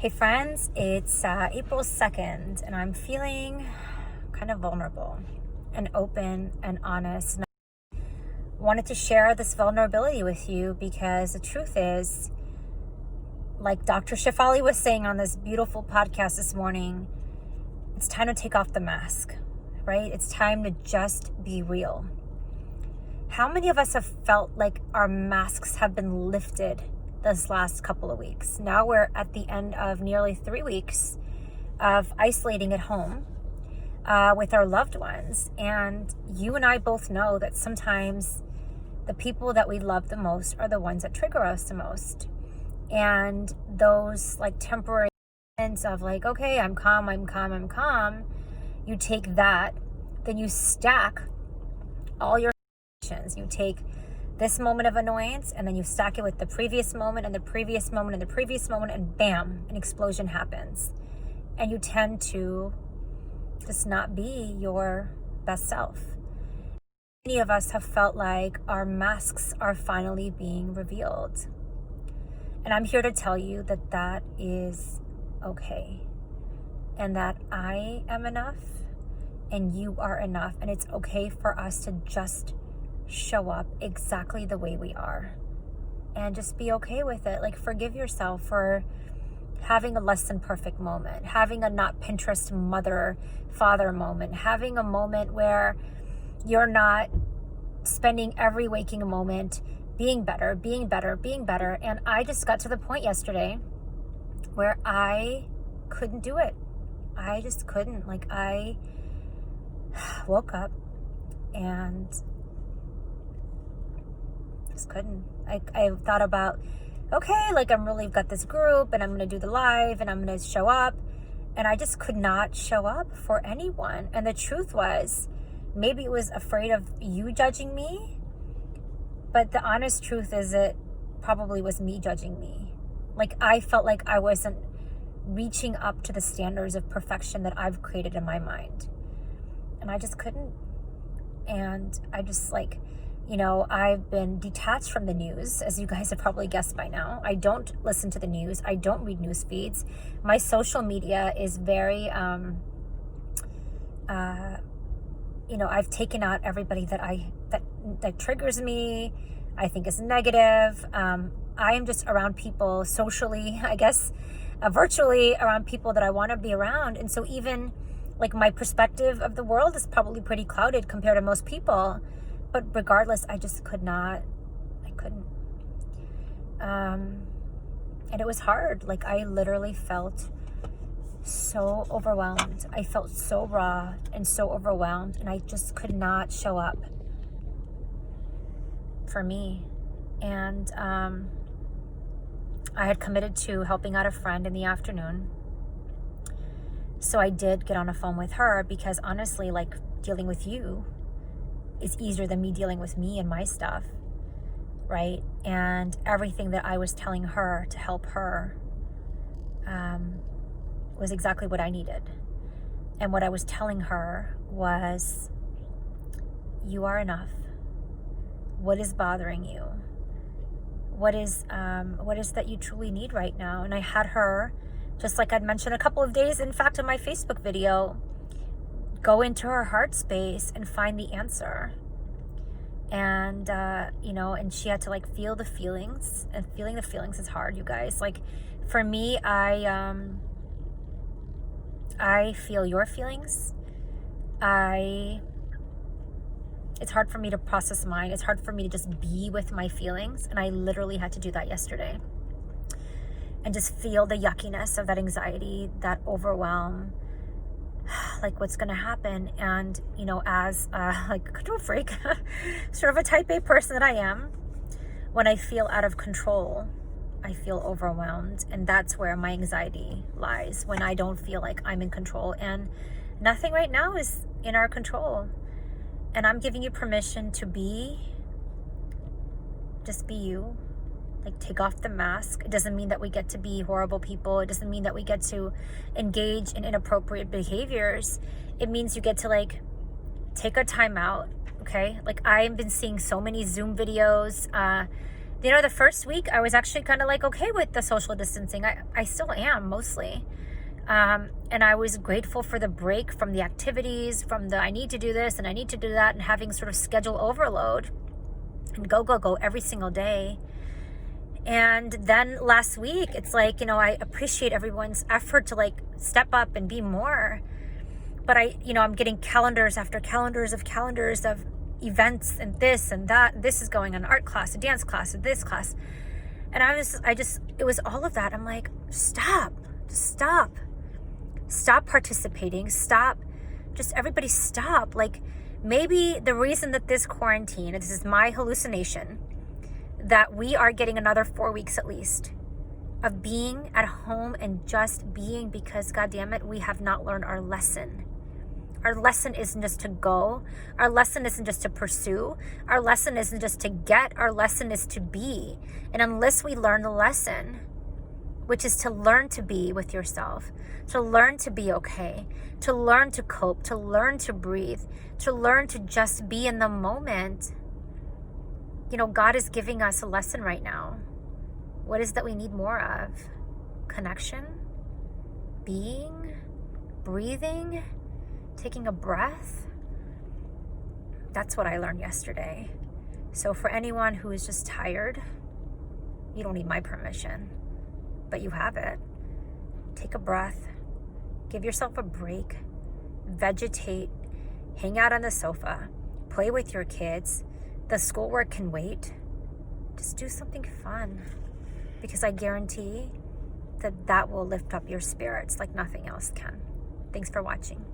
Hey friends, it's April 2nd and I'm feeling kind of vulnerable and open and honest. And I wanted to share this vulnerability with you because the truth is, like Dr. Shefali was saying on this beautiful podcast this morning, it's time to take off the mask, right? It's time to just be real. How many of us have felt like our masks have been lifted this last couple of weeks? Now we're at the end of nearly 3 weeks of isolating at home with our loved ones. And you and I both know that sometimes the people that we love the most are the ones that trigger us the most. And those like temporary moments of like, okay, I'm calm. You take that, then you stack all your emotions. You take this moment of annoyance and then you stack it with the previous moment and the previous moment and the previous moment, and bam, an explosion happens. And you tend to just not be your best self. Many of us have felt like our masks are finally being revealed. And I'm here to tell you that that is okay. And that I am enough and you are enough. And it's okay for us to just show up exactly the way we are and just be okay with it. Like, forgive yourself for having a less than perfect moment, having a not Pinterest mother father moment, having a moment where you're not spending every waking moment being better. And I just got to the point yesterday where I couldn't do it. I just couldn't. Like, I woke up and couldn't. I thought about, okay, like I'm really got this group and I'm gonna do the live and I'm gonna show up, and I just could not show up for anyone. And the truth was, maybe it was afraid of you judging me, but the honest truth is it probably was me judging me. Like, I felt like I wasn't reaching up to the standards of perfection that I've created in my mind, and I just couldn't. And I just like, I've been detached from the news, as you guys have probably guessed by now. I don't listen to the news. I don't read news feeds. My social media is very, I've taken out everybody that triggers me, I think is negative. I am just around people socially, I guess, virtually around people that I want to be around. And so even like my perspective of the world is probably pretty clouded compared to most people. But regardless, I just couldn't. And it was hard. Like, I literally felt so overwhelmed. I felt so raw and so overwhelmed, and I just could not show up for me. And I had committed to helping out a friend in the afternoon. So I did get on a phone with her because honestly, like, dealing with you is easier than me dealing with me and my stuff, right? And everything that I was telling her to help her was exactly what I needed. And what I was telling her was, you are enough. What is bothering you? What is that you truly need right now? And I had her, just like I'd mentioned a couple of days, in fact, in my Facebook video, go into her heart space and find the answer. And, and she had to like feel the feelings, and feeling the feelings is hard, you guys. Like, for me, I feel your feelings. It's hard for me to process mine. It's hard for me to just be with my feelings. And I literally had to do that yesterday and just feel the yuckiness of that anxiety, that overwhelm, like what's going to happen. And as like a control freak, sort of a type A person that I am, when I feel out of control, I feel overwhelmed. And that's where my anxiety lies, when I don't feel like I'm in control. And nothing right now is in our control. And I'm giving you permission to just be you. Like, take off the mask. It doesn't mean that we get to be horrible people. It doesn't mean that we get to engage in inappropriate behaviors. It means you get to like take a time out, okay? Like, I've been seeing so many Zoom videos The first week I was actually kind of like okay with the social distancing. I still am mostly. And I was grateful for the break from the activities, from the I need to do this and I need to do that, and having sort of schedule overload and go every single day. And then last week, it's like, I appreciate everyone's effort to like step up and be more. But I'm getting calendars after calendars of events and this and that. This is going on, art class, a dance class, this class. And it was all of that. I'm like, stop participating. Just everybody stop. Like, maybe the reason that this quarantine, and this is my hallucination, that we are getting another 4 weeks at least of being at home and just being, because God damn it, we have not learned our lesson. Our lesson isn't just to go. Our lesson isn't just to pursue. Our lesson isn't just to get. Our lesson is to be. And unless we learn the lesson, which is to learn to be with yourself, to learn to be okay, to learn to cope, to learn to breathe, to learn to just be in the moment, God is giving us a lesson right now. What is that we need more of? Connection, being, breathing, taking a breath. That's what I learned yesterday. So for anyone who is just tired, you don't need my permission, but you have it. Take a breath, give yourself a break, vegetate, hang out on the sofa, play with your kids. The schoolwork can wait. Just do something fun, because I guarantee that will lift up your spirits like nothing else can. Thanks for watching.